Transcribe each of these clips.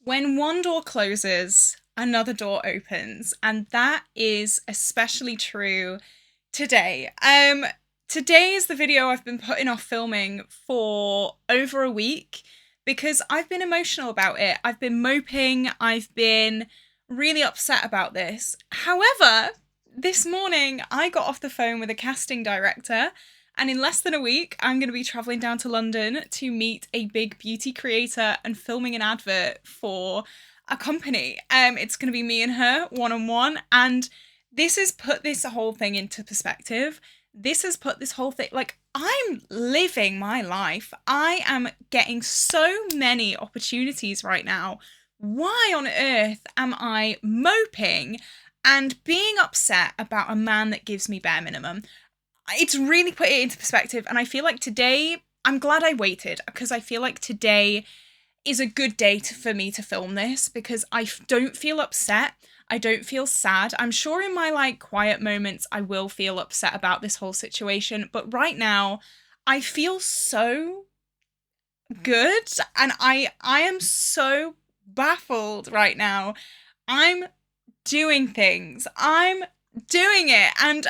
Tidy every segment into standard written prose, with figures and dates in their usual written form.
When one door closes, another door opens, and that is especially true today. Today is the video I've been putting off filming for over a week because I've been emotional about it. I've been moping, I've been really upset about this. However, this morning I got off the phone with a casting director, and in less than a week, I'm going to be traveling down to London to meet a big beauty creator and filming an advert for a company. It's going to be me and her one-on-one, and this has put this whole thing into perspective. This has put this whole thing, like, I'm living my life. I am getting so many opportunities right now. Why on earth am I moping and being upset about a man that gives me bare minimum? It's really put it into perspective, and I feel like today, I'm glad I waited, because I feel like today is a good day for me to film this, because I don't feel upset, I don't feel sad. I'm sure in my quiet moments I will feel upset about this whole situation, but right now I feel so good, and I am so baffled right now. I'm doing things, I'm doing it, and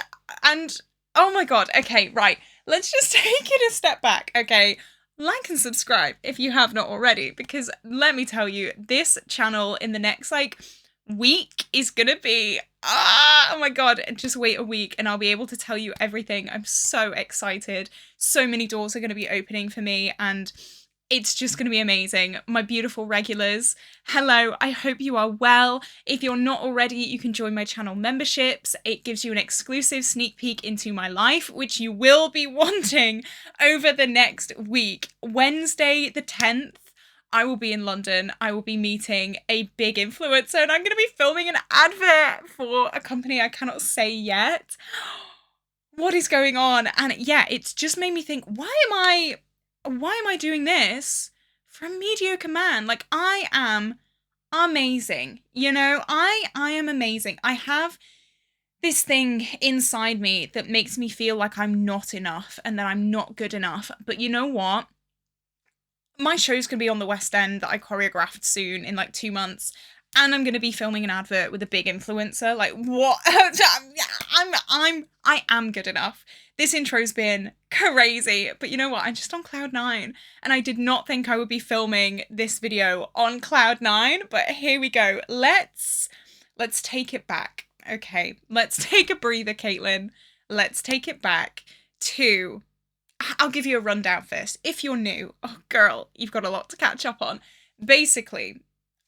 oh my god, okay, right, let's just take it a step back, okay? Like and subscribe if you have not already, because let me tell you, this channel in the next, week is gonna be, oh my god, just wait a week and I'll be able to tell you everything. I'm so excited. So many doors are gonna be opening for me, and it's just going to be amazing. My beautiful regulars, hello, I hope you are well. If you're not already, you can join my channel memberships. It gives you an exclusive sneak peek into my life, which you will be wanting over the next week. Wednesday the 10th, I will be in London. I will be meeting a big influencer, and I'm going to be filming an advert for a company I cannot say yet. What is going on? And yeah, it's just made me think, why am I doing this for a mediocre man? Like, I am amazing, you know? I am amazing. I have this thing inside me that makes me feel like I'm not enough and that I'm not good enough. But you know what? My show's gonna be on the West End that I choreographed soon in 2 months. And I'm gonna be filming an advert with a big influencer. Like, what? I am good enough. This intro's been crazy, but you know what? I'm just on cloud 9, and I did not think I would be filming this video on cloud 9, but here we go. Let's take it back. Okay, let's take a breather, Caitlin. Let's take it back to, I'll give you a rundown first. If you're new, oh girl, you've got a lot to catch up on. Basically,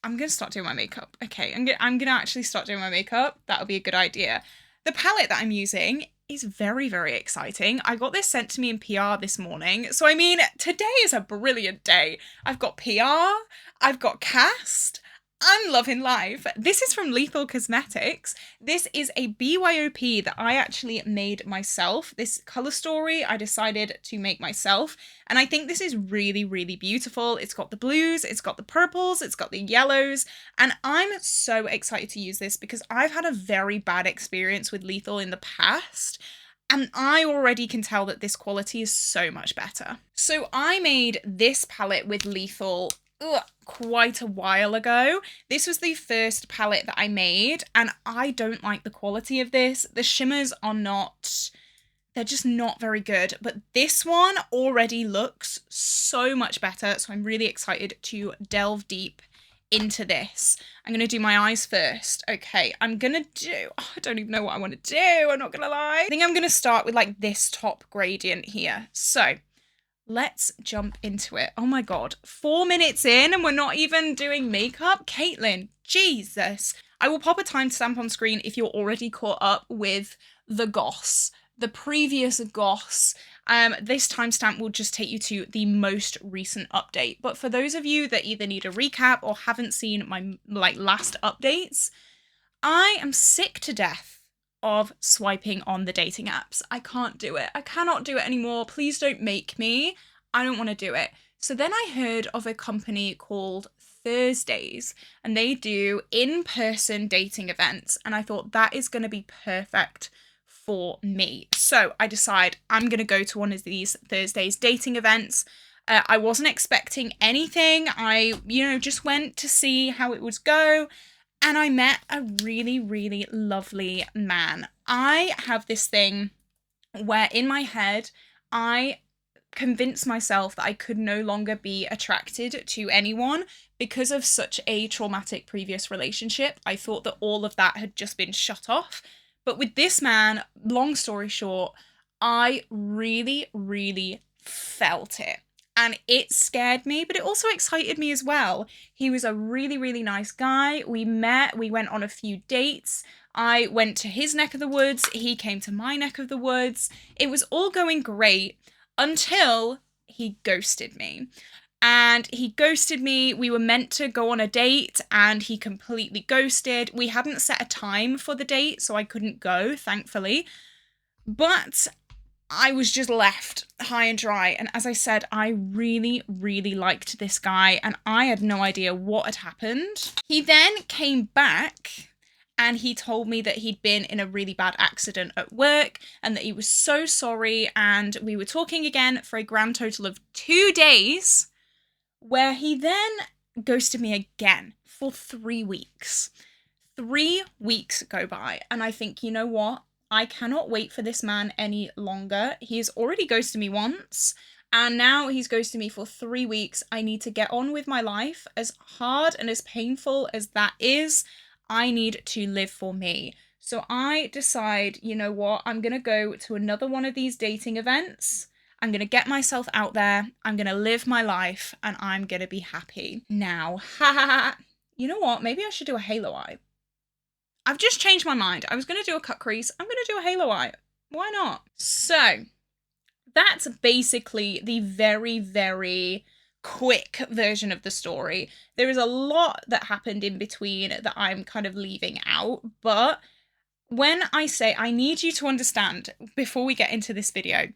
I'm gonna start doing my makeup. Okay, I'm gonna actually start doing my makeup. That'll be a good idea. The palette that I'm using is very, very exciting. I got this sent to me in PR this morning. So, I mean, today is a brilliant day. I've got PR, I've got cast, I'm loving life. This is from Lethal Cosmetics. This is a BYOP that I actually made myself. This color story I decided to make myself. And I think this is really, really beautiful. It's got the blues, it's got the purples, it's got the yellows. And I'm so excited to use this because I've had a very bad experience with Lethal in the past. And I already can tell that this quality is so much better. So I made this palette with Lethal quite a while ago. This was the first palette that I made, and I don't like the quality of this. The shimmers are not, they're just not very good, but this one already looks so much better, so I'm really excited to delve deep into this. I'm gonna do my eyes first. Okay, I'm gonna do, I don't even know what I want to do, I'm not gonna lie. I think I'm gonna start with this top gradient here. So let's jump into it. Oh my god, 4 minutes in and we're not even doing makeup? Caitlin, Jesus. I will pop a timestamp on screen if you're already caught up with the goss, the previous goss. This timestamp will just take you to the most recent update. But for those of you that either need a recap or haven't seen my last updates, I am sick to death of swiping on the dating apps. I can't do it. I cannot do it anymore. Please don't make me. I don't want to do it. So then I heard of a company called Thursdays, and they do in-person dating events, and I thought that is going to be perfect for me. So I decide I'm going to go to one of these Thursdays dating events. I wasn't expecting anything. I, just went to see how it would go. And I met a really, really lovely man. I have this thing where in my head, I convince myself that I could no longer be attracted to anyone because of such a traumatic previous relationship. I thought that all of that had just been shut off. But with this man, long story short, I really, really felt it. And it scared me, but it also excited me as well. He was a really, really nice guy. We met, we went on a few dates. I went to his neck of the woods. He came to my neck of the woods. It was all going great until he ghosted me. And he ghosted me. We were meant to go on a date and he completely ghosted. We hadn't set a time for the date, so I couldn't go, thankfully. But I was just left high and dry. And as I said, I really, really liked this guy and I had no idea what had happened. He then came back and he told me that he'd been in a really bad accident at work and that he was so sorry. And we were talking again for a grand total of 2 days, where he then ghosted me again for 3 weeks. 3 weeks go by and I think, you know what? I cannot wait for this man any longer. He has already ghosted me once, and now he's ghosted me for 3 weeks. I need to get on with my life. As hard and as painful as that is, I need to live for me. So I decide, you know what? I'm going to go to another one of these dating events. I'm going to get myself out there. I'm going to live my life, and I'm going to be happy. Now, you know what? Maybe I should do a halo eye. I've just changed my mind. I was going to do a cut crease. I'm going to do a halo eye. Why not? So that's basically the very, very quick version of the story. There is a lot that happened in between that I'm kind of leaving out. But when I say I need you to understand, before we get into this video,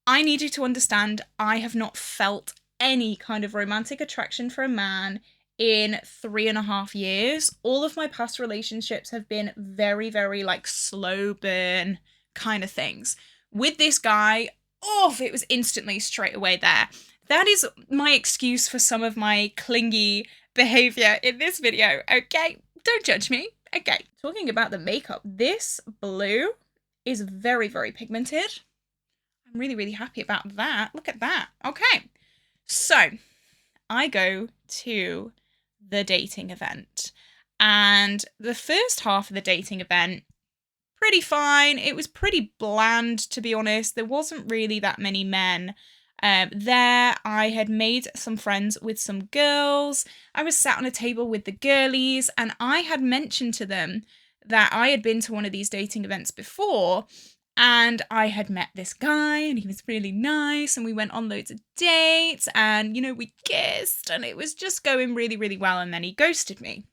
I need you to understand I have not felt any kind of romantic attraction for a man in 3.5 years. All of my past relationships have been very, very like slow burn kind of things. With this guy, it was instantly straight away there. That is my excuse for some of my clingy behavior in this video, okay? Don't judge me. Okay, talking about the makeup, this blue is very, very pigmented. I'm really, really happy about that. Look at that. Okay, so I go to the dating event, and the first half of the dating event, pretty fine. It was pretty bland, to be honest. There wasn't really that many men there. I had made some friends with some girls. I was sat on a table with the girlies, and I had mentioned to them that I had been to one of these dating events before, and I had met this guy and he was really nice and we went on loads of dates and, we kissed and it was just going really, really well, and then he ghosted me.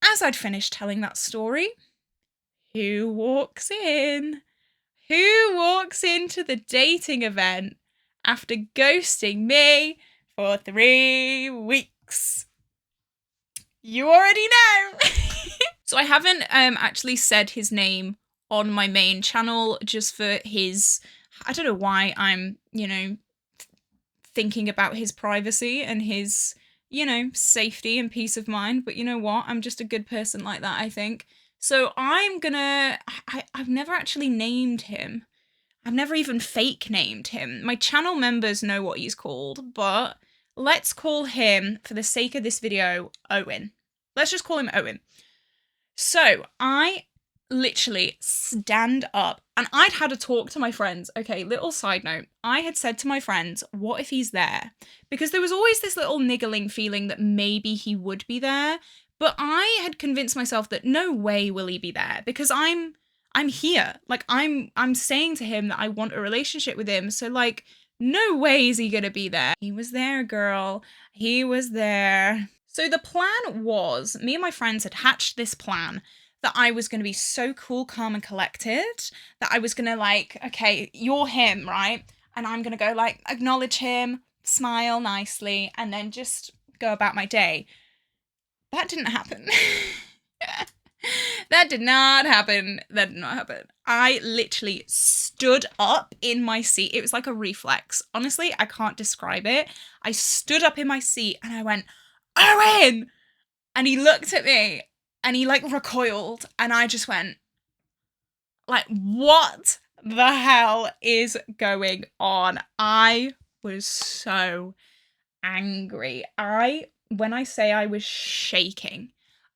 As I'd finished telling that story, who walks in? Who walks into the dating event after ghosting me for 3 weeks? You already know! So I haven't actually said his name on my main channel, just for his, I don't know why I'm, thinking about his privacy and his, safety and peace of mind. But you know what? I'm just a good person like that, I think. So I've never actually named him. I've never even fake named him. My channel members know what he's called, but let's call him, for the sake of this video, Owen. Let's just call him Owen. So I literally stand up, and I'd had a talk to my friends. Okay, little side note. I had said to my friends, what if he's there? Because there was always this little niggling feeling that maybe he would be there, but I had convinced myself that no way will he be there, because I'm here. Like, I'm saying to him that I want a relationship with him, so like, no way is he gonna be there. He was there, girl. He was there. So the plan was, me and my friends had hatched this plan that I was going to be so cool, calm, and collected, that I was going to like, okay, you're him, right? And I'm going to go like, acknowledge him, smile nicely, and then just go about my day. That didn't happen. That did not happen. That did not happen. I literally stood stood up in my seat. It was like a reflex. Honestly, I can't describe it. I stood up in my seat and I went, Owen! And he looked at me and he like recoiled and I just went, like, what the hell is going on? I was so angry. When I say I was shaking,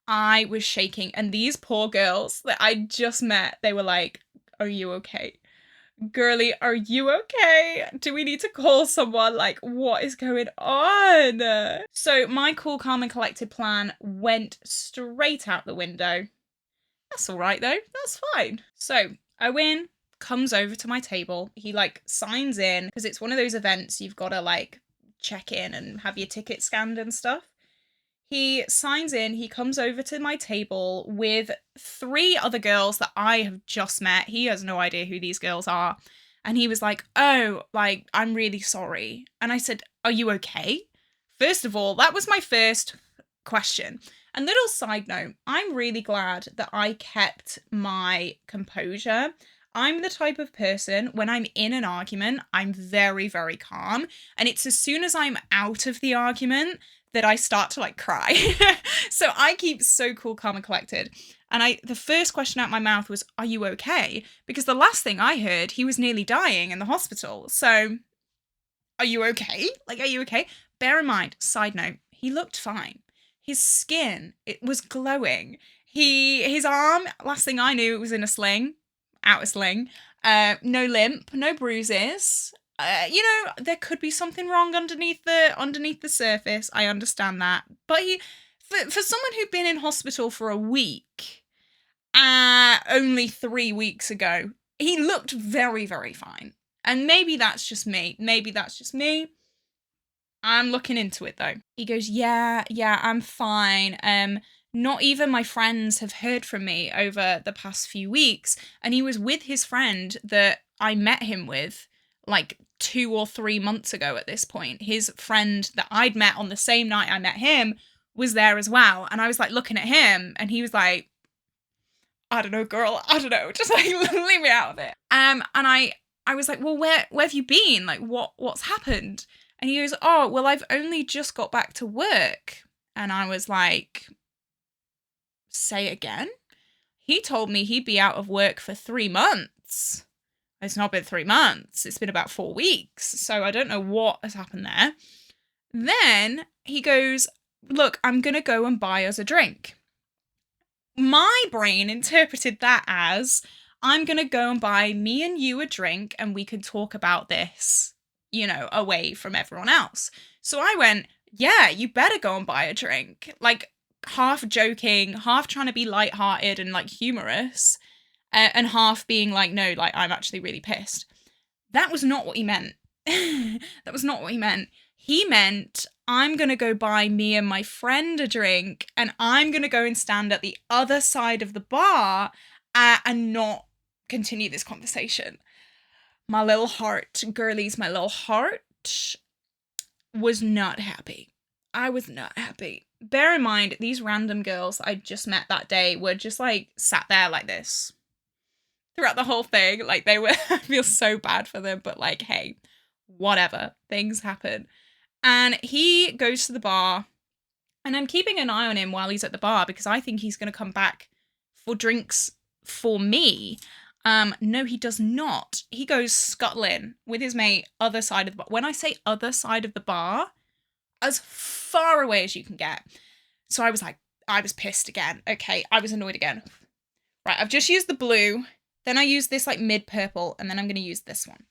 and these poor girls that I just met, they were like, are you okay? Girly, are you okay? Do we need to call someone? Like, what is going on? So my cool, calm and collected plan went straight out the window. That's all right though, that's fine. So Owen comes over to my table. He like signs in because it's one of those events you've got to like check in and have your ticket scanned and stuff. He signs in, he comes over to my table with 3 other girls that I have just met. He has no idea who these girls are. And he was like, oh, like, I'm really sorry. And I said, are you okay? First of all, that was my first question. And little side note, I'm really glad that I kept my composure. I'm the type of person, when I'm in an argument, I'm very, very calm. And it's as soon as I'm out of the argument that I start to like cry. So I keep so cool, calm and collected. And the first question out my mouth was, are you okay? Because the last thing I heard, he was nearly dying in the hospital. So are you okay? Like, are you okay? Bear in mind, side note, he looked fine. His skin, it was glowing. His arm, last thing I knew, it was in a sling, out a sling. No limp, no bruises. You know, there could be something wrong underneath the surface. I understand that. But for someone who'd been in hospital for a week, only 3 weeks ago, he looked very, very fine. And maybe that's just me. I'm looking into it though. He goes, yeah, I'm fine. Not even my friends have heard from me over the past few weeks. And he was with his friend that I met him with like 2 or 3 months ago at this point. His friend that I'd met on the same night I met him was there as well. And I was like looking at him and he was like, I don't know, girl, I don't know. Just like leave me out of it. And I was like, well, where have you been? Like what's happened? And he goes, oh, well, I've only just got back to work. And I was like, say again? He told me he'd be out of work for 3 months. It's not been 3 months. It's been about 4 weeks. So I don't know what has happened there. Then he goes, look, I'm going to go and buy us a drink. My brain interpreted that as, I'm going to go and buy me and you a drink and we can talk about this, you know, away from everyone else. So I went, yeah, you better go and buy a drink. Like, half joking, half trying to be lighthearted and like humorous, and half being like, no, like, I'm actually really pissed. That was not what he meant. That was not what he meant. He meant, I'm going to go buy me and my friend a drink and I'm going to go and stand at the other side of the bar and not continue this conversation. My little heart, girlies, my little heart was not happy. I was not happy. Bear in mind, these random girls I just met that day were just like sat there like this throughout the whole thing. Like they were, I feel so bad for them, but like, hey, whatever, things happen. And he goes to the bar and I'm keeping an eye on him while he's at the bar because I think he's going to come back for drinks for me. No, he does not. He goes scuttling with his mate other side of the bar. When I say other side of the bar, as far away as you can get. So I was like, I was pissed again. Okay, I was annoyed again. Right, I've just used the blue. Then I used this like mid purple and then I'm going to use this one.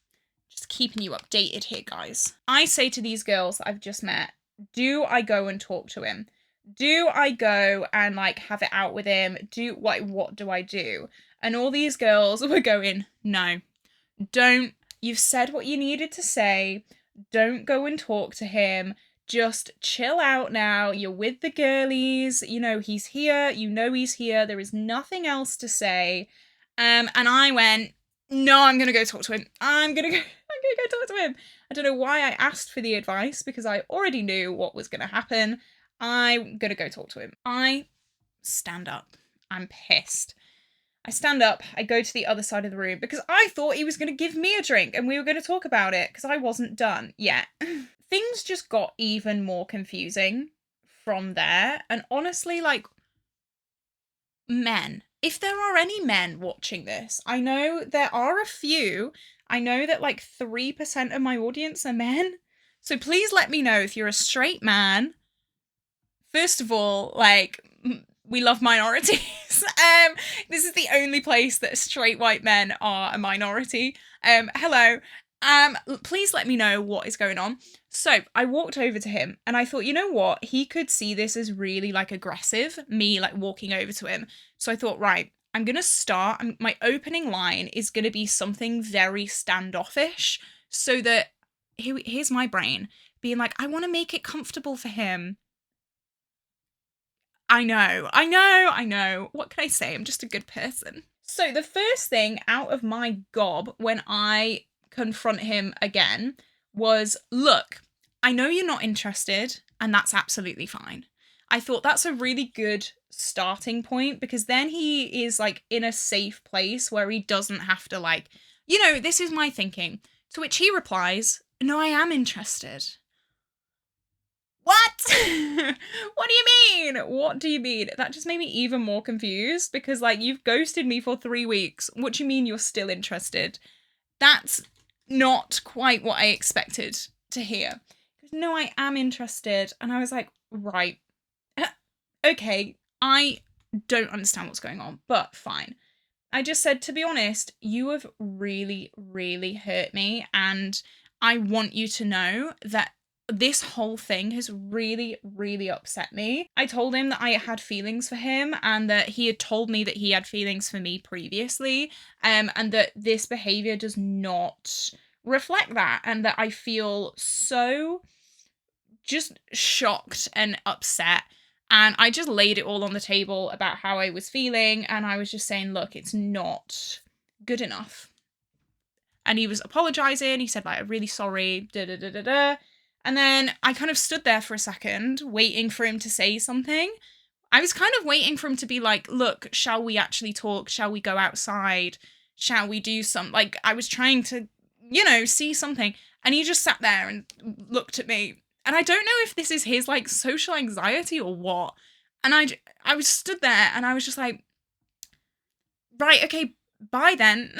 Just keeping you updated here, guys. I say to these girls that I've just met, do I go and talk to him? Do I go and like have it out with him? What do I do? And all these girls were going, no, don't. You've said what you needed to say. Don't go and talk to him. Just chill out now. You're with the girlies. You know, he's here. You know he's here. There is nothing else to say. And I went, no, I'm going to go talk to him. I'm going to go talk to him. I don't know why I asked for the advice because I already knew what was going to happen. I'm going to go talk to him. I stand up. I'm pissed. I stand up, I go to the other side of the room because I thought he was going to give me a drink and we were going to talk about it because I wasn't done yet. Things just got even more confusing from there. And honestly, like, men, if there are any men watching this, I know there are a few. I know that like 3% of my audience are men. So please let me know if you're a straight man. First of all, like, we love minorities. This is the only place that straight white men are a minority. Hello. Please let me know what is going on. So I walked over to him and I thought, you know what? He could see this as really like aggressive, me like walking over to him. So I thought, right, I'm going to start. My opening line is going to be something very standoffish so that here's my brain being like, I want to make it comfortable for him. I know. What can I say? I'm just a good person. So the first thing out of my gob when I confront him again was, look, I know you're not interested, and that's absolutely fine. I thought that's a really good starting point because then he is like in a safe place where he doesn't have to like, you know, this is my thinking. To which he replies, no, I am interested. What? What do you mean? What do you mean? That just made me even more confused because, like, you've ghosted me for 3 weeks. What do you mean you're still interested? That's not quite what I expected to hear. No, I am interested. And I was like, right. Okay, I don't understand what's going on, but fine. I just said, to be honest, you have really, really hurt me. And I want you to know that this whole thing has really, really upset me. I told him that I had feelings for him and that he had told me that he had feelings for me previously, and that this behavior does not reflect that, and that I feel so just shocked and upset. And I just laid it all on the table about how I was feeling, and I was just saying, look, it's not good enough. And he was apologizing. He said, like, I'm really sorry, da-da-da-da-da. And then I kind of stood there for a second, waiting for him to say something. I was kind of waiting for him to be like, look, shall we actually talk? Shall we go outside? Shall we do some, like, I was trying to, you know, see something. And he just sat there and looked at me. And I don't know if this is his, like, social anxiety or what. And I was stood there and I was just like, right, okay, bye then.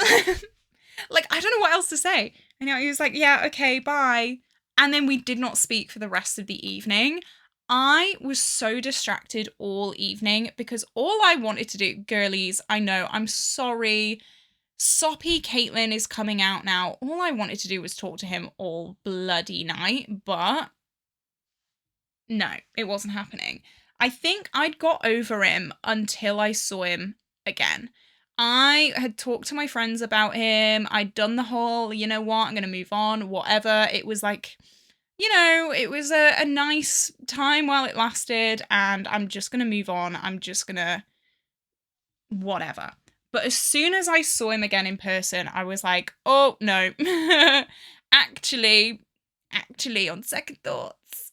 Like, I don't know what else to say. And he was like, yeah, okay, bye. And then we did not speak for the rest of the evening. I was so distracted all evening because all I wanted to do, girlies, I know, I'm sorry. Soppy Caitlin is coming out now. All I wanted to do was talk to him all bloody night, but no, it wasn't happening. I think I'd got over him until I saw him again. I had talked to my friends about him. I'd done the whole, you know what, I'm going to move on, whatever. It was like, you know, it was a nice time while it lasted, and I'm just going to move on. I'm just going to whatever. But as soon as I saw him again in person, I was like, oh, no. actually, on second thoughts,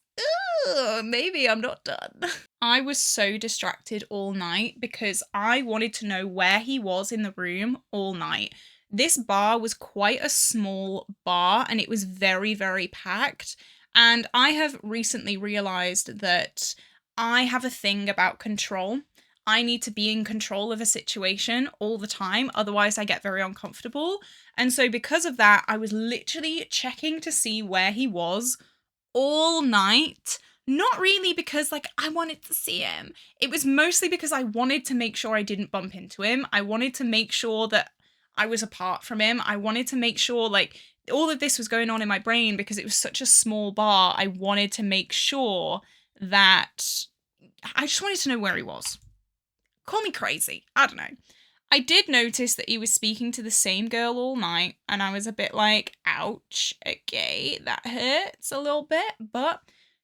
maybe I'm not done. I was so distracted all night because I wanted to know where he was in the room all night. This bar was quite a small bar and it was very, very packed. And I have recently realized that I have a thing about control. I need to be in control of a situation all the time, otherwise I get very uncomfortable. And so because of that, I was literally checking to see where he was all night. Not really because, like, I wanted to see him. It was mostly because I wanted to make sure I didn't bump into him. I wanted to make sure that I was apart from him. I wanted to make sure, like, all of this was going on in my brain because it was such a small bar. I wanted to make sure that I just wanted to know where he was. Call me crazy. I don't know. I did notice that he was speaking to the same girl all night, and I was a bit like, ouch, okay, that hurts a little bit, but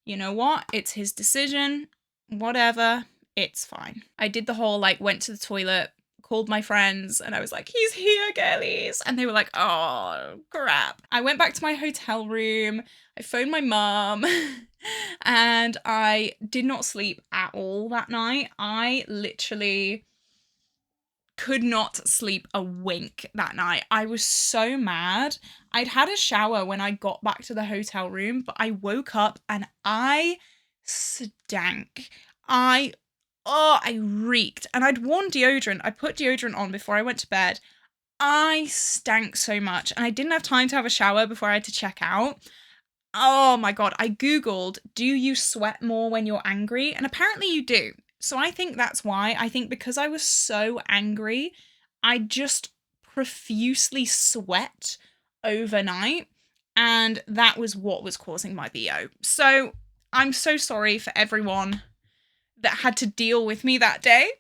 you know what? It's his decision. Whatever. It's fine. I did the whole, like, went to the toilet, called my friends, and I was like, he's here, girlies. And they were like, oh, crap. I went back to my hotel room. I phoned my mum. And I did not sleep at all that night. I literally could not sleep a wink that night. I was so mad. I'd had a shower when I got back to the hotel room, but I woke up and I stank. I reeked. And I'd worn deodorant. I put deodorant on before I went to bed. I stank so much, and I didn't have time to have a shower before I had to check out. Oh my God, I Googled, do you sweat more when you're angry? And apparently you do. So I think that's why. I think because I was so angry, I just profusely sweat overnight, and that was what was causing my BO. So I'm so sorry for everyone that had to deal with me that day,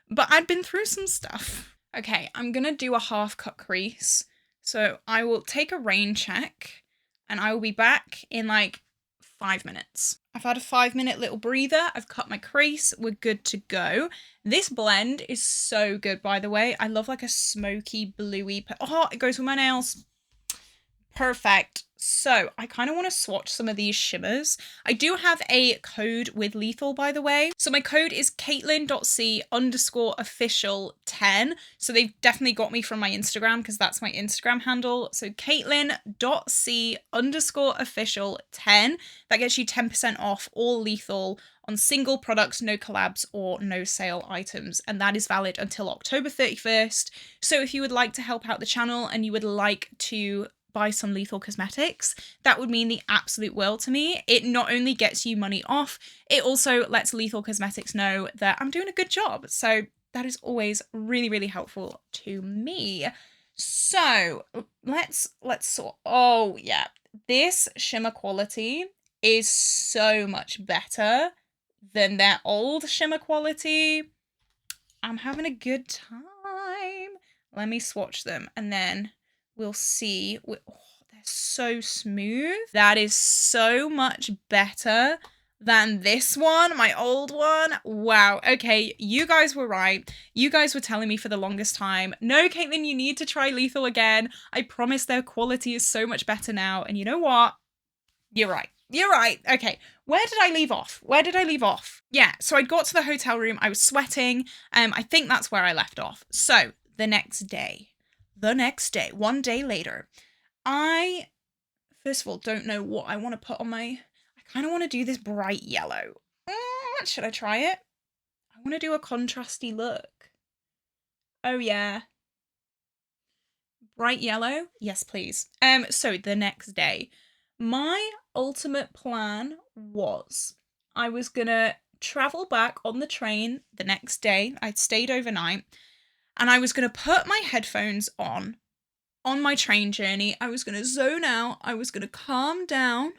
but I'd been through some stuff. Okay, I'm gonna do a half cut crease. So I will take a rain check and I will be back in like 5 minutes. I've had a 5-minute little breather. I've cut my crease. We're good to go. This blend is so good, by the way. I love like a smoky, bluey, oh, it goes with my nails. Perfect. So I kind of want to swatch some of these shimmers. I do have a code with Lethal, by the way. So my code is CAITLIN.C_official10. So they've definitely got me from my Instagram because that's my Instagram handle. So CAITLIN.C_official10. That gets you 10% off all Lethal on single products, no collabs or no sale items. And that is valid until October 31st. So if you would like to help out the channel and you would like to buy some Lethal cosmetics, that would mean the absolute world to me. It not only gets you money off, it also lets Lethal Cosmetics know that I'm doing a good job. So that is always really, really helpful to me. So let's sort. Oh yeah, this shimmer quality is so much better than their old shimmer quality. I'm having a good time. Let me swatch them and then we'll see. Oh, they're so smooth. That is so much better than this one, my old one. Wow. Okay, you guys were right. You guys were telling me for the longest time, no, Caitlin, you need to try Lethal again. I promise their quality is so much better now. And you know what? You're right. You're right. Okay, where did I leave off? Where did I leave off? Yeah, so I got to the hotel room. I was sweating. I think that's where I left off. So the next day, 1 day later, I, first of all, don't know what I want to put on my, I kind of want to do this bright yellow. Should I try it? I want to do a contrasty look. Oh yeah. Bright yellow? Yes, please. So the next day, my ultimate plan was I was gonna travel back on the train the next day. I'd stayed overnight. And I was going to put my headphones on my train journey. I was going to zone out. I was going to calm down.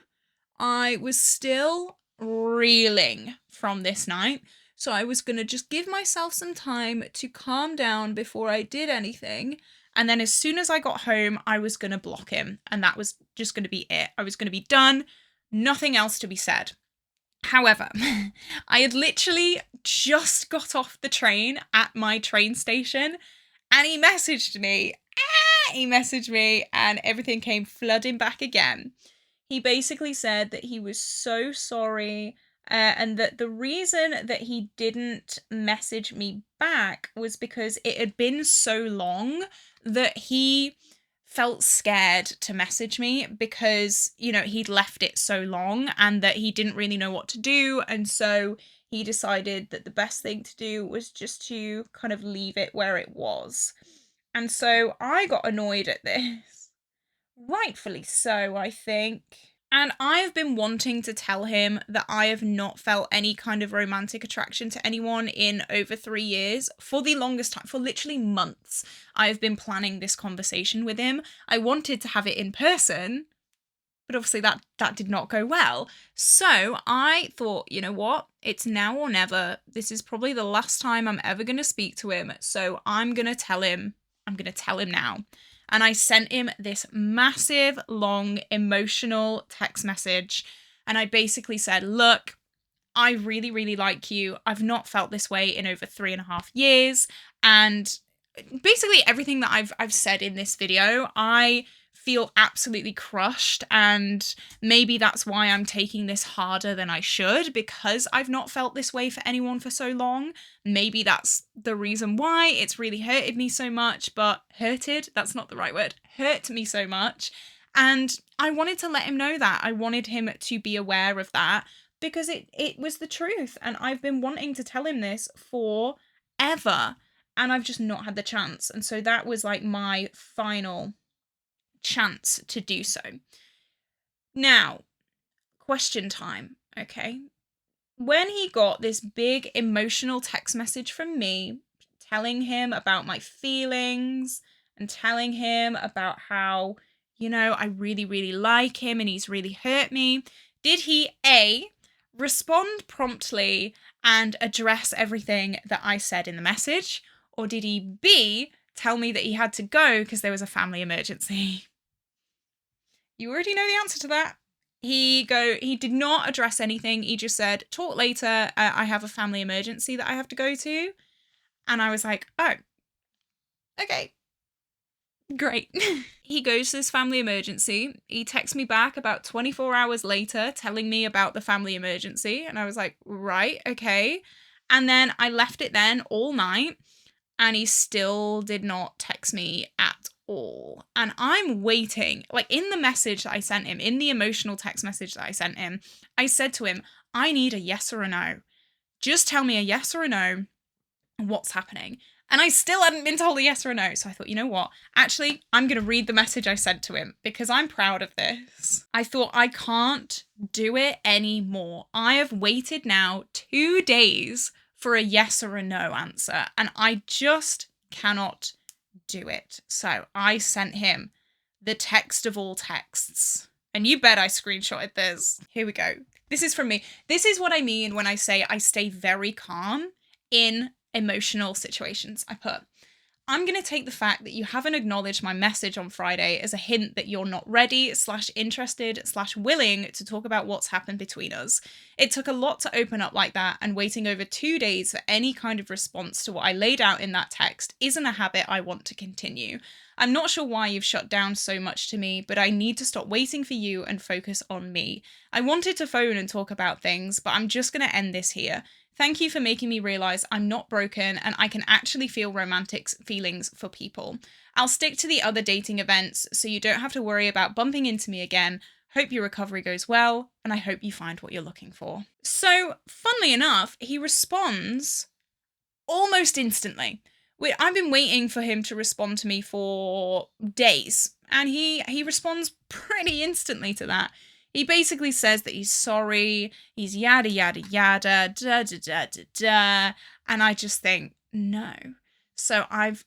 I was still reeling from this night. So I was going to just give myself some time to calm down before I did anything. And then as soon as I got home, I was going to block him. And that was just going to be it. I was going to be done. Nothing else to be said. However, I had literally just got off the train at my train station and he messaged me. He messaged me and everything came flooding back again. He basically said that he was so sorry and that the reason that he didn't message me back was because it had been so long that he felt scared to message me because, you know, he'd left it so long and that he didn't really know what to do. And so he decided that the best thing to do was just to kind of leave it where it was. And so I got annoyed at this. Rightfully so, I think. And I've been wanting to tell him that I have not felt any kind of romantic attraction to anyone in over 3 years. For the longest time, for literally months, I have been planning this conversation with him. I wanted to have it in person, but obviously that did not go well. So I thought, you know what? It's now or never. This is probably the last time I'm ever going to speak to him. So I'm going to tell him. I'm going to tell him now. And I sent him this massive, long, emotional text message. And I basically said, look, I really, really like you. I've not felt this way in over 3.5 years. And basically everything that I've said in this video, I feel absolutely crushed, and maybe that's why I'm taking this harder than I should, because I've not felt this way for anyone for so long. Maybe that's the reason why it's really hurted me so much, but hurted, that's not the right word, hurt me so much. And I wanted to let him know that. I wanted him to be aware of that, because it was the truth, and I've been wanting to tell him this forever, and I've just not had the chance. And so that was like my final chance to do so. Now, question time, okay? When he got this big emotional text message from me telling him about my feelings and telling him about how, you know, I really, really like him and he's really hurt me, did he A, respond promptly and address everything that I said in the message? Or did he B, tell me that he had to go because there was a family emergency? You already know the answer to that. He did not address anything. He just said, talk later. I have a family emergency that I have to go to. And I was like, oh, okay, great. He goes to this family emergency. He texts me back about 24 hours later telling me about the family emergency. And I was like, right, okay. And then I left it then all night, and he still did not text me at all. And I'm waiting, like in the message that I sent him, in the emotional text message that I sent him, I said to him, I need a yes or a no. Just tell me a yes or a no. What's happening? And I still hadn't been told a yes or a no. So I thought, you know what? Actually, I'm going to read the message I sent to him because I'm proud of this. I thought, I can't do it anymore. I have waited now 2 days for a yes or a no answer, and I just cannot do it. So I sent him the text of all texts. And you bet I screenshotted this. Here we go. This is from me. This is what I mean when I say I stay very calm in emotional situations. I put, I'm going to take the fact that you haven't acknowledged my message on Friday as a hint that you're not ready / interested / willing to talk about what's happened between us. It took a lot to open up like that, and waiting over 2 days for any kind of response to what I laid out in that text isn't a habit I want to continue. I'm not sure why you've shut down so much to me, but I need to stop waiting for you and focus on me. I wanted to phone and talk about things, but I'm just going to end this here. Thank you for making me realise I'm not broken and I can actually feel romantic feelings for people. I'll stick to the other dating events so you don't have to worry about bumping into me again. Hope your recovery goes well, and I hope you find what you're looking for. So, funnily enough, he responds almost instantly. I've been waiting for him to respond to me for days, and he responds pretty instantly to that. He basically says that he's sorry, he's yada, yada, yada, da, da, da, da, da. And I just think, no. So I'm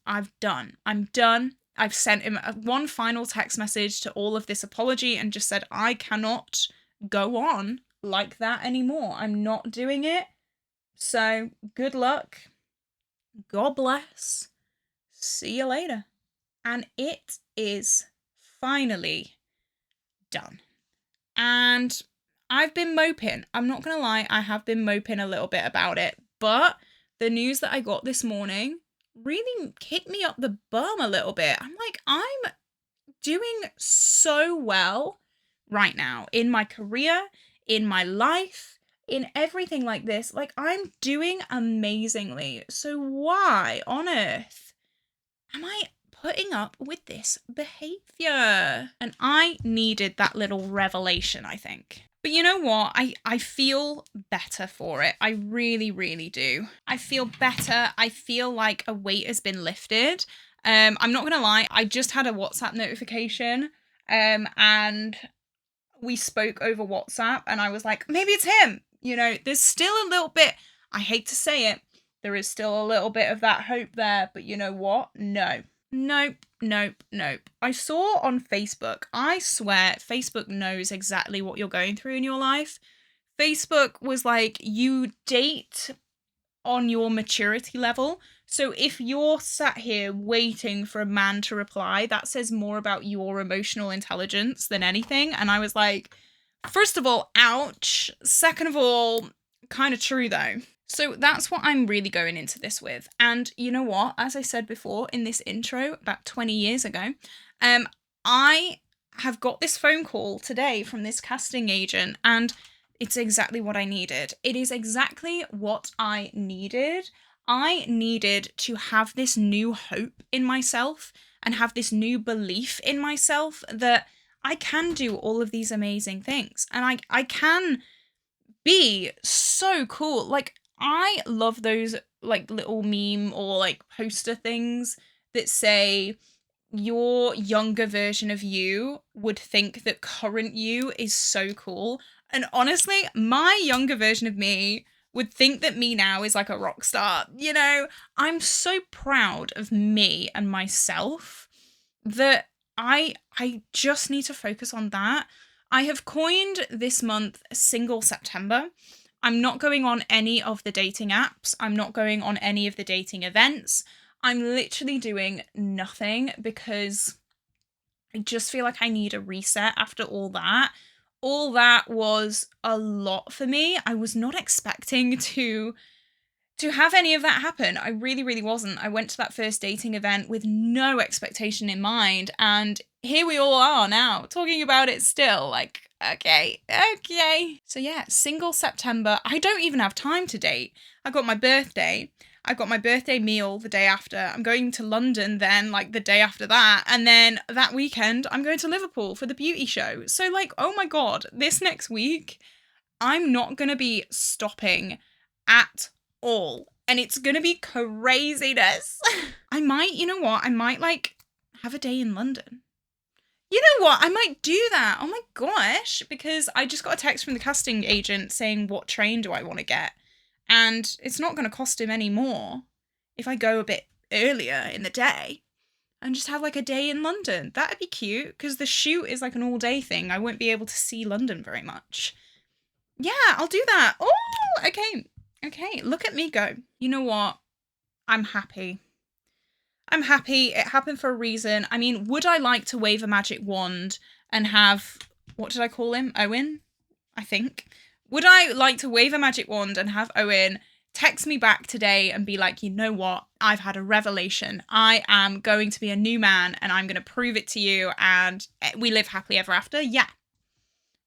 done. I've sent him one final text message to all of this apology and just said, I cannot go on like that anymore. I'm not doing it. So good luck. God bless. See you later. And it is finally done. And I've been moping. I'm not going to lie, I have been moping a little bit about it. But the news that I got this morning really kicked me up the bum a little bit. I'm like, I'm doing so well right now in my career, in my life, in everything like this. Like, I'm doing amazingly. So why on earth am I putting up with this behavior? And I needed that little revelation, I think. But you know what? I feel better for it. I really, really do. I feel better. I feel like a weight has been lifted. I'm not gonna lie, I just had a WhatsApp notification, and we spoke over WhatsApp, and I was like, maybe it's him. You know, there's still a little bit, I hate to say it, there is still a little bit of that hope there, but you know what? No. Nope. I saw on Facebook, I swear Facebook knows exactly what you're going through in your life. Facebook was like, you date on your maturity level. So if you're sat here waiting for a man to reply, that says more about your emotional intelligence than anything. And I was like, first of all, ouch. Second of all, kind of true though. So that's what I'm really going into this with. And you know what? As I said before in this intro about 20 years ago, I have got this phone call today from this casting agent, and it's exactly what I needed. It is exactly what I needed. I needed to have this new hope in myself and have this new belief in myself that I can do all of these amazing things, and I can be so cool. Like, I love those like little meme or like poster things that say your younger version of you would think that current you is so cool. And honestly, my younger version of me would think that me now is like a rock star. You know, I'm so proud of me and myself that I just need to focus on that. I have coined this month Single September. I'm not going on any of the dating apps. I'm not going on any of the dating events. I'm literally doing nothing because I just feel like I need a reset after all that. All that was a lot for me. I was not expecting to have any of that happen. I really, really wasn't. I went to that first dating event with no expectation in mind, and here we all are now, talking about it still, like, okay. So yeah, Single September. I don't even have time to date. I've got my birthday meal the day after. I'm going to London then, like, the day after that, and then that weekend, I'm going to Liverpool for the beauty show. So, like, oh my god, this next week, I'm not gonna be stopping at all. And it's gonna be craziness. I might, you know what? I might like have a day in London. You know what? I might do that. Oh my gosh. Because I just got a text from the casting agent saying, what train do I want to get? And it's not going to cost him any more if I go a bit earlier in the day and just have like a day in London. That'd be cute because the shoot is like an all day thing. I won't be able to see London very much. Yeah, I'll do that. Oh, okay. Okay, look at me go. You know what? I'm happy. I'm happy. It happened for a reason. I mean, would I like to wave a magic wand and have, what did I call him? Owen, I think. Would I like to wave a magic wand and have Owen text me back today and be like, you know what? I've had a revelation. I am going to be a new man and I'm going to prove it to you and we live happily ever after? Yeah.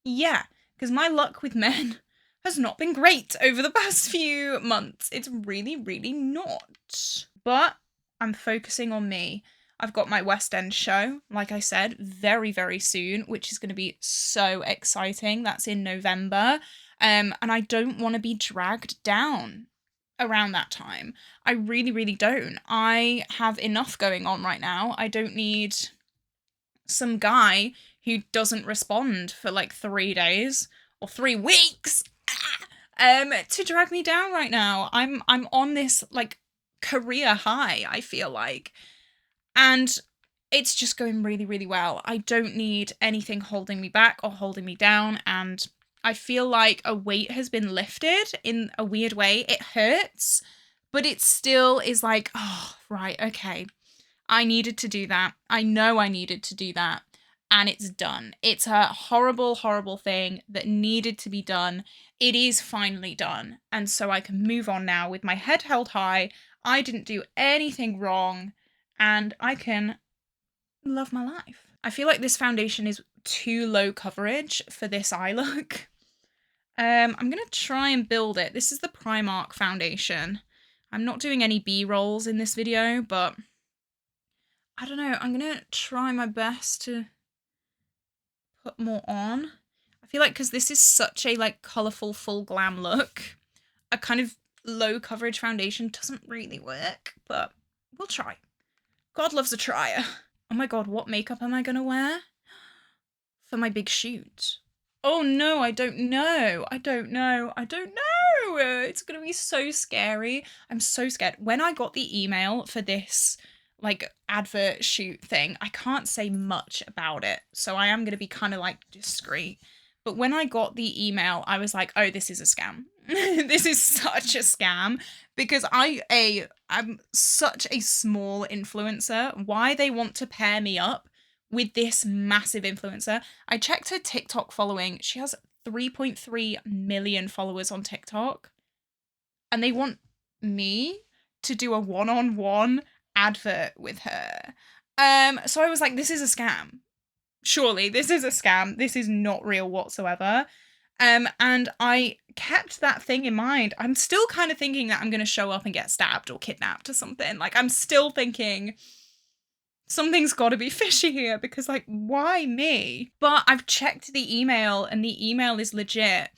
Yeah, because my luck with men has not been great over the past few months. It's really, really not. But I'm focusing on me. I've got my West End show, like I said, very, very soon, which is going to be so exciting. That's in November. And I don't want to be dragged down around that time. I really, really don't. I have enough going on right now. I don't need some guy who doesn't respond for like 3 days or 3 weeks to drag me down right now. I'm on this like career high, I feel like. And it's just going really, really well. I don't need anything holding me back or holding me down. And I feel like a weight has been lifted in a weird way. It hurts, but it still is like, oh, right, okay. I needed to do that. I know I needed to do that. And it's done. It's a horrible, horrible thing that needed to be done. It is finally done. And so I can move on now with my head held high. I didn't do anything wrong. And I can love my life. I feel like this foundation is too low coverage for this eye look. I'm going to try and build it. This is the Primark foundation. I'm not doing any B-rolls in this video, but I don't know. I'm going to try my best to put more on. I feel like because this is such a like colourful full glam look, a kind of low coverage foundation doesn't really work, but we'll try. God loves a trier. Oh my god, what makeup am I gonna wear for my big shoot? Oh no, I don't know. I don't know. It's gonna be so scary. I'm so scared. When I got the email for this like advert shoot thing, I can't say much about it, so I am going to be kind of like discreet. But when I got the email, I was like, oh, this is a scam. This is such a scam because I'm such a small influencer. Why they want to pair me up with this massive influencer? I checked her TikTok following. She has 3.3 million followers on TikTok. And they want me to do a one-on-one advert with her. So I was like, this is a scam. surely this is a scam. This is not real whatsoever. And I kept that thing in mind. I'm still kind of thinking that I'm going to show up and get stabbed or kidnapped or something. Like, I'm still thinking something's got to be fishy here because, like, why me? But I've checked the email and the email is legit.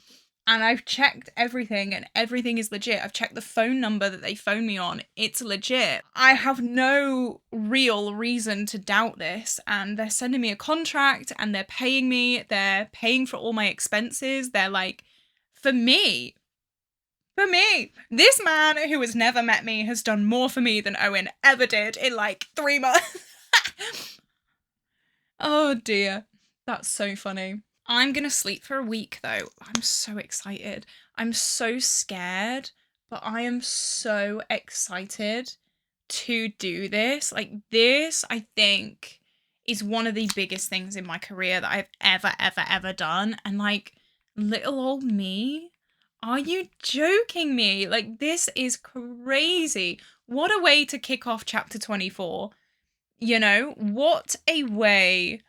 And I've checked everything and everything is legit. I've checked the phone number that they phoned me on. It's legit. I have no real reason to doubt this. And they're sending me a contract and they're paying me. They're paying for all my expenses. They're like, for me. This man who has never met me has done more for me than Owen ever did in like 3 months. Oh dear. That's so funny. I'm gonna sleep for a week though. I'm so excited. I'm so scared, but I am so excited to do this. Like, this, I think, is one of the biggest things in my career that I've ever done. And like, little old me, are you joking me? Like, this is crazy. What a way to kick off chapter 24. You know, what a way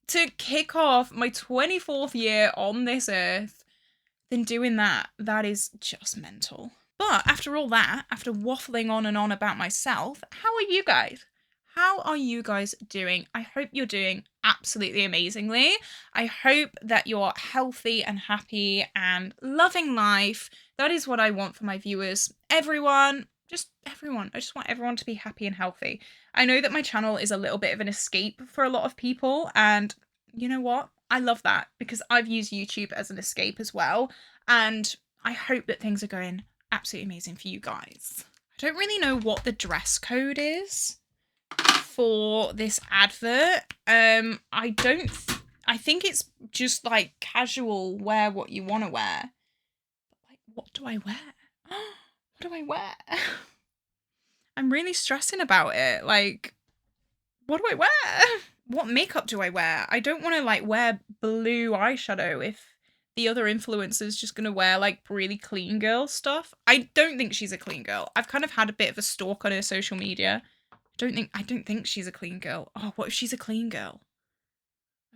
to kick off my 24th year on this earth than doing that. That is just mental. But after all that, after waffling on and on about myself, how are you guys? How are you guys doing? I hope you're doing absolutely amazingly. I hope that you're healthy and happy and loving life. That is what I want for my viewers. Everyone. Just everyone. I just want everyone to be happy and healthy. I know that my channel is a little bit of an escape for a lot of people, and you know what? I love that because I've used YouTube as an escape as well, and I hope that things are going absolutely amazing for you guys. I don't really know what the dress code is for this advert. I think it's just like casual, wear what you want to wear. But like, what do I wear? What do I wear? I'm really stressing about it. Like, what do I wear? What makeup do I wear? I don't want to like wear blue eyeshadow if the other influencer's just gonna wear like really clean girl stuff. I don't think she's a clean girl. I've kind of had a bit of a stalk on her social media. I don't think she's a clean girl. Oh, what if she's a clean girl?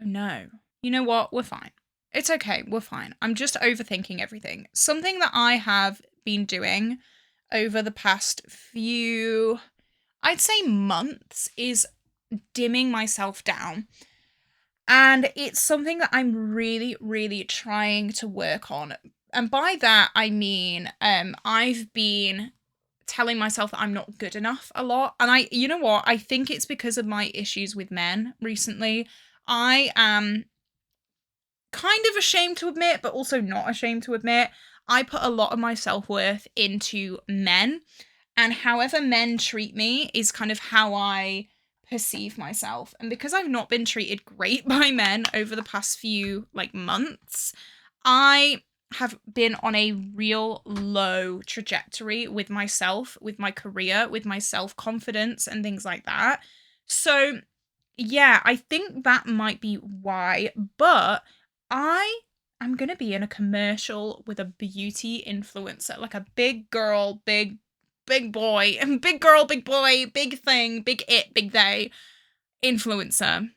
Oh no. You know what? We're fine. It's okay. We're fine. I'm just overthinking everything. Something that I have been doing over the past few, I'd say months, is dimming myself down. And it's something that I'm really, really trying to work on. And by that, I mean, I've been telling myself that I'm not good enough a lot. And you know what? I think it's because of my issues with men recently. I am kind of ashamed to admit, but also not ashamed to admit, I put a lot of my self-worth into men, and however men treat me is kind of how I perceive myself. And because I've not been treated great by men over the past few like months, I have been on a real low trajectory with myself, with my career, with my self-confidence and things like that. So yeah, I think that might be why, but I'm going to be in a commercial with a beauty influencer, like a big girl, big boy, and big girl, big boy, big thing, big it, big they influencer.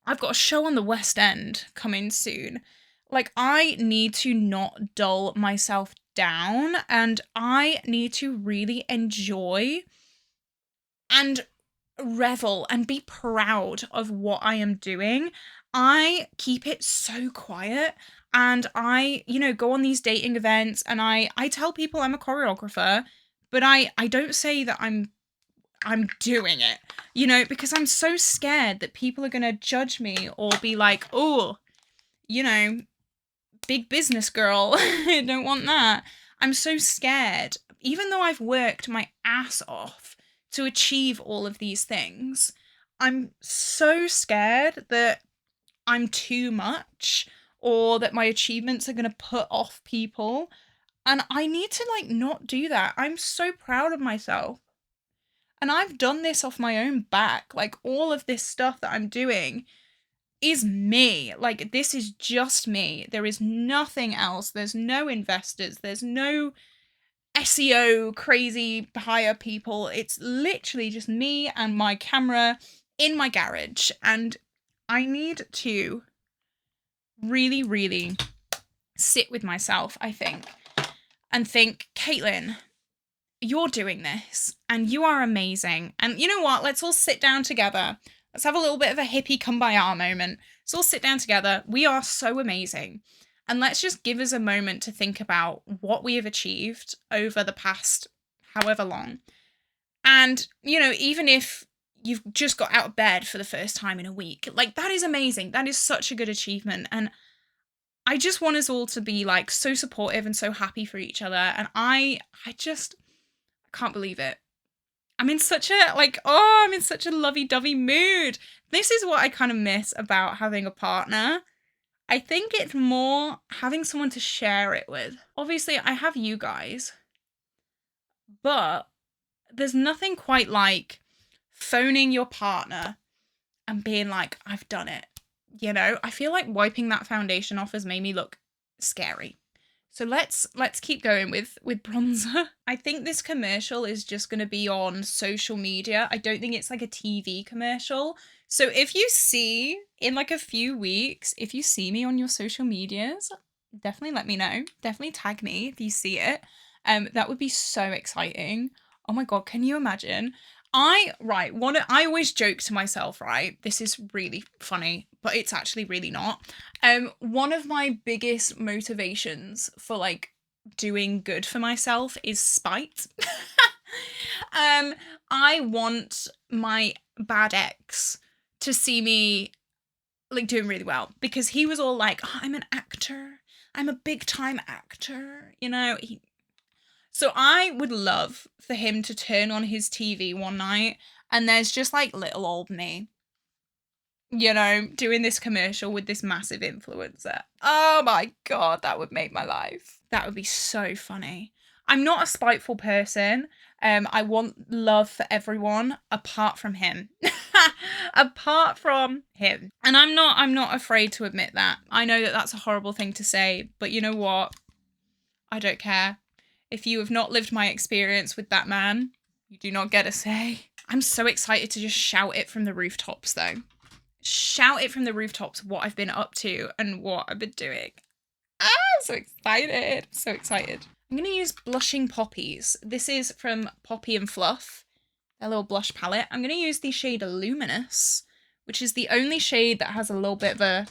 I've got a show on the West End coming soon. Like, I need to not dull myself down, and I need to really enjoy and revel and be proud of what I am doing. I keep it so quiet, and I, you know, go on these dating events and I tell people I'm a choreographer, but I don't say that I'm doing it, you know, because I'm so scared that people are going to judge me or be like, oh, you know, big business girl. I don't want that. I'm so scared. Even though I've worked my ass off to achieve all of these things, I'm so scared that I'm too much or that my achievements are going to put off people. And I need to like not do that. I'm so proud of myself. And I've done this off my own back. Like, all of this stuff that I'm doing is me. Like, this is just me. There is nothing else. There's no investors. There's no SEO crazy hire people. It's literally just me and my camera in my garage. And I need to really, really sit with myself, I think, and think, Caitlin, you're doing this and you are amazing. And you know what? Let's all sit down together. Let's have a little bit of a hippie kumbaya moment. Let's all sit down together. We are so amazing. And let's just give us a moment to think about what we have achieved over the past however long. And, you know, even if you've just got out of bed for the first time in a week, like, that is amazing. That is such a good achievement. And I just want us all to be like so supportive and so happy for each other. And I can't believe it. I'm in such a lovey-dovey mood. This is what I kind of miss about having a partner. I think it's more having someone to share it with. Obviously, I have you guys, but there's nothing quite like phoning your partner and being like, I've done it. You know, I feel like wiping that foundation off has made me look scary. So let's keep going with bronzer. I think this commercial is just going to be on social media. I don't think it's like a TV commercial. So if you see in like a few weeks, if you see me on your social medias, definitely let me know. Definitely tag me if you see it. That would be so exciting. Oh my God, can you imagine? I always joke to myself, right? This is really funny, but it's actually really not. One of my biggest motivations for like doing good for myself is spite. I want my bad ex to see me like doing really well, because he was all like, oh, I'm an actor. I'm a big time actor. You know, so I would love for him to turn on his TV one night and there's just like little old me, you know, doing this commercial with this massive influencer. Oh my God, that would make my life. That would be so funny. I'm not a spiteful person. I want love for everyone apart from him. Apart from him. And I'm not afraid to admit that. I know that that's a horrible thing to say, but you know what? I don't care. If you have not lived my experience with that man, you do not get a say. I'm so excited to just shout it from the rooftops though. Shout it from the rooftops what I've been up to and what I've been doing. I'm so excited. So excited. I'm going to use Blushing Poppies. This is from Poppy and Fluff, their little blush palette. I'm going to use the shade Luminous, which is the only shade that has a little bit of a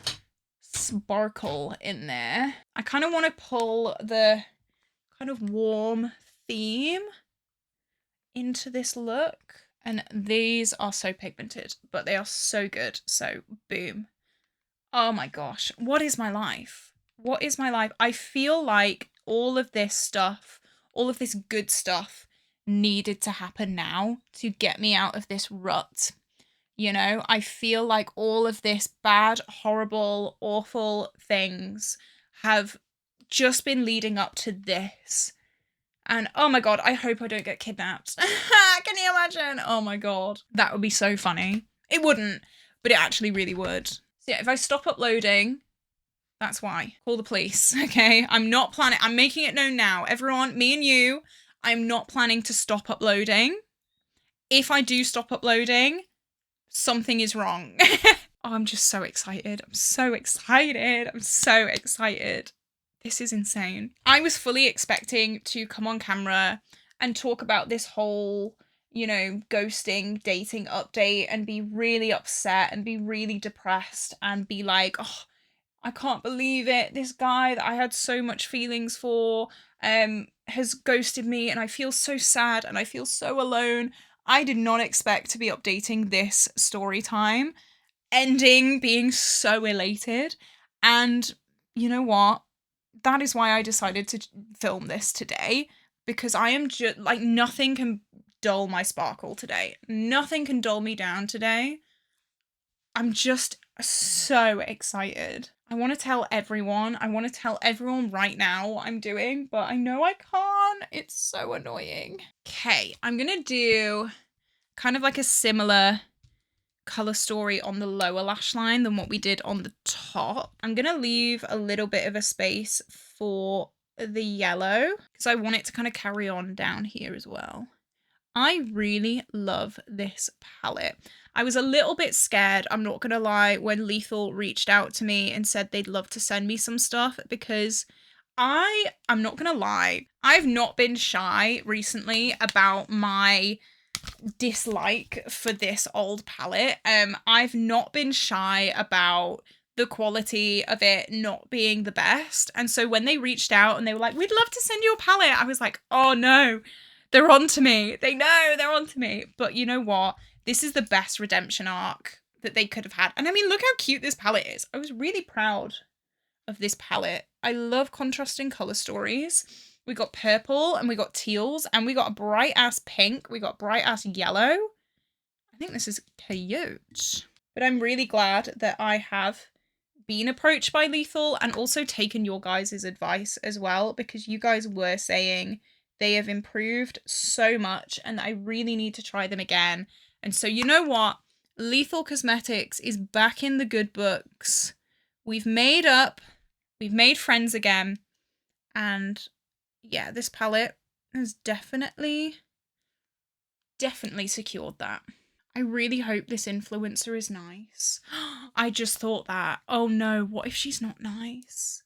sparkle in there. I kind of want to pull the kind of warm theme into this look, and these are so pigmented, but they are so good. So boom. Oh my gosh, what is my life? What is my life? I feel like all of this stuff, all of this good stuff needed to happen now to get me out of this rut. You know, I feel like all of this bad, horrible, awful things have just been leading up to this. And oh my God, I hope I don't get kidnapped. Can you imagine? Oh my God, that would be so funny. It wouldn't, but it actually really would. So yeah, if I stop uploading, that's why. Call the police, okay? I'm not planning, I'm making it known now. Everyone, me and you, I'm not planning to stop uploading. If I do stop uploading, something is wrong. Oh, I'm just so excited. I'm so excited. I'm so excited. This is insane. I was fully expecting to come on camera and talk about this whole, you know, ghosting, dating update and be really upset and be really depressed and be like, oh, I can't believe it. This guy that I had so much feelings for has ghosted me and I feel so sad and I feel so alone. I did not expect to be updating this story time, ending being so elated. And you know what? That is why I decided to film this today, because I am just like, nothing can dull my sparkle today. Nothing can dull me down today. I'm just so excited. I want to tell everyone. I want to tell everyone right now what I'm doing, but I know I can't. It's so annoying. Okay, I'm going to do kind of like a similar color story on the lower lash line than what we did on the top. I'm going to leave a little bit of a space for the yellow because I want it to kind of carry on down here as well. I really love this palette. I was a little bit scared, I'm not gonna lie, when Lethal reached out to me and said they'd love to send me some stuff, because I'm not gonna lie, I've not been shy recently about my dislike for this old palette. I've not been shy about the quality of it not being the best. And so when they reached out and they were like, we'd love to send you a palette, I was like, oh no, they're on to me. They know they're on to me. But you know what? This is the best redemption arc that they could have had. And I mean, look how cute this palette is. I was really proud of this palette. I love contrasting color stories. We got purple and we got teals and we got a bright ass pink. We got bright ass yellow. I think this is cute. But I'm really glad that I have been approached by Lethal and also taken your guys' advice as well, because you guys were saying they have improved so much and I really need to try them again. And so you know what? Lethal Cosmetics is back in the good books. We've made up. We've made friends again. And yeah, this palette has definitely secured that. I really hope this influencer is nice. I just thought that. Oh no, what if she's not nice?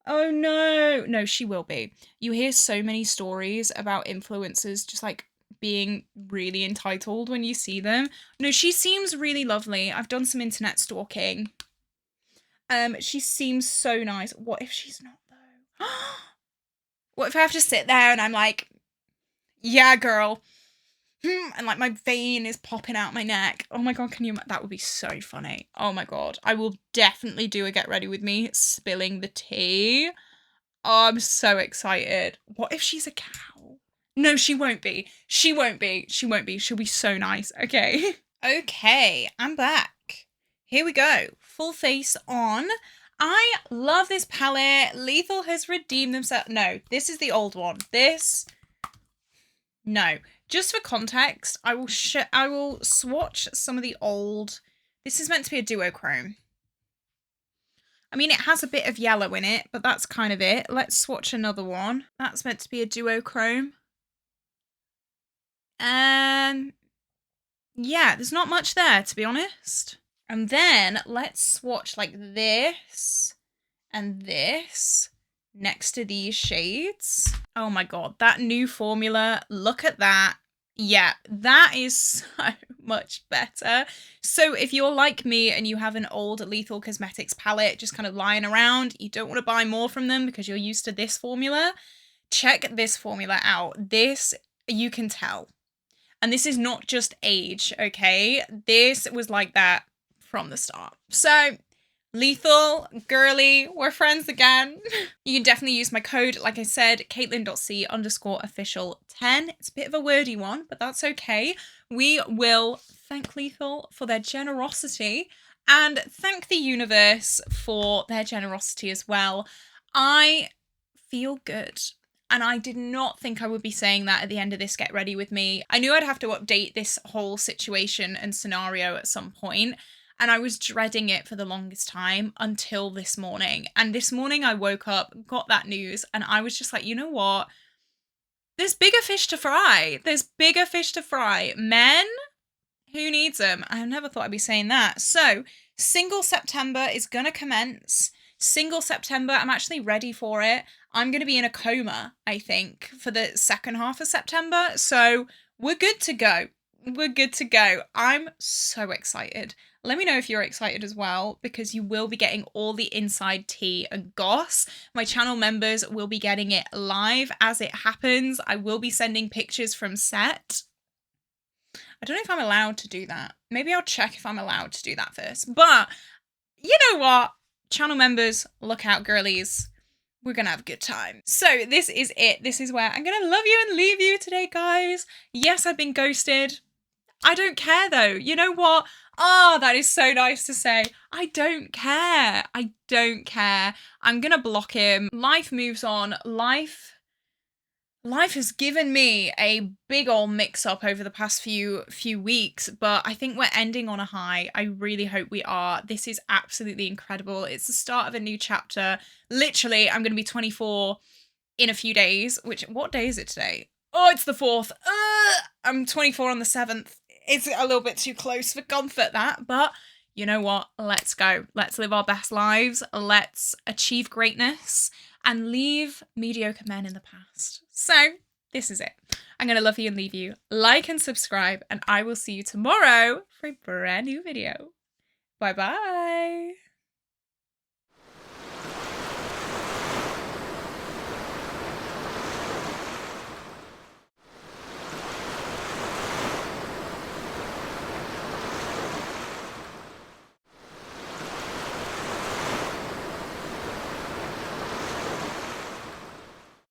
Oh no. No, she will be. You hear so many stories about influencers just like being really entitled when you see them. No, she seems really lovely. I've done some internet stalking. She seems so nice. What if she's not though? What if I have to sit there and I'm like, yeah, girl. And like my vein is popping out my neck. Oh my god, can you? That would be so funny. Oh my god. I will definitely do a get ready with me spilling the tea. Oh, I'm so excited. What if she's a cow? No, she won't be. She won't be. She won't be. She'll be so nice. Okay. Okay, I'm back. Here we go. Full face on. I love this palette. Lethal has redeemed themselves. No, this is the old one. This. No. Just for context, I will swatch some of the old. This is meant to be a duochrome. I mean, it has a bit of yellow in it, but that's kind of it. Let's swatch another one. That's meant to be a duochrome. And yeah, there's not much there, to be honest. And then let's swatch like this and this next to these shades. Oh my god, that new formula, look at that. Yeah, that is so much better. So if you're like me and you have an old Lethal Cosmetics palette just kind of lying around, you don't want to buy more from them because you're used to this formula, check this formula out. This, you can tell. And this is not just age, okay? This was like that from the start. So Lethal, girly, we're friends again. You can definitely use my code, like I said, caitlin.c_official10. It's a bit of a wordy one, but that's okay. We will thank Lethal for their generosity and thank the universe for their generosity as well. I feel good. And I did not think I would be saying that at the end of this Get Ready With Me. I knew I'd have to update this whole situation and scenario at some point. And I was dreading it for the longest time until this morning. And this morning I woke up, got that news, and I was just like, you know what? There's bigger fish to fry. There's bigger fish to fry. Men? Who needs them? I never thought I'd be saying that. So, Single September is going to commence. Single September, I'm actually ready for it. I'm going to be in a coma, I think, for the second half of September. So, we're good to go. We're good to go. I'm so excited. Let me know if you're excited as well, because you will be getting all the inside tea and goss. My channel members will be getting it live as it happens. I will be sending pictures from set. I don't know if I'm allowed to do that. Maybe I'll check if I'm allowed to do that first. But you know what? Channel members, look out, girlies. We're going to have a good time. So this is it. This is where I'm going to love you and leave you today, guys. Yes, I've been ghosted. I don't care though. You know what? Oh, that is so nice to say. I don't care. I don't care. I'm gonna block him. Life moves on. Life has given me a big old mix up over the past few weeks, but I think we're ending on a high. I really hope we are. This is absolutely incredible. It's the start of a new chapter. Literally, I'm gonna be 24 in a few days, what day is it today? Oh, it's the 4th. I'm 24 on the 7th. It's a little bit too close for comfort, that, but you know what? Let's go. Let's live our best lives. Let's achieve greatness and leave mediocre men in the past. So this is it. I'm going to love you and leave you. Like and subscribe, and I will see you tomorrow for a brand new video. Bye-bye.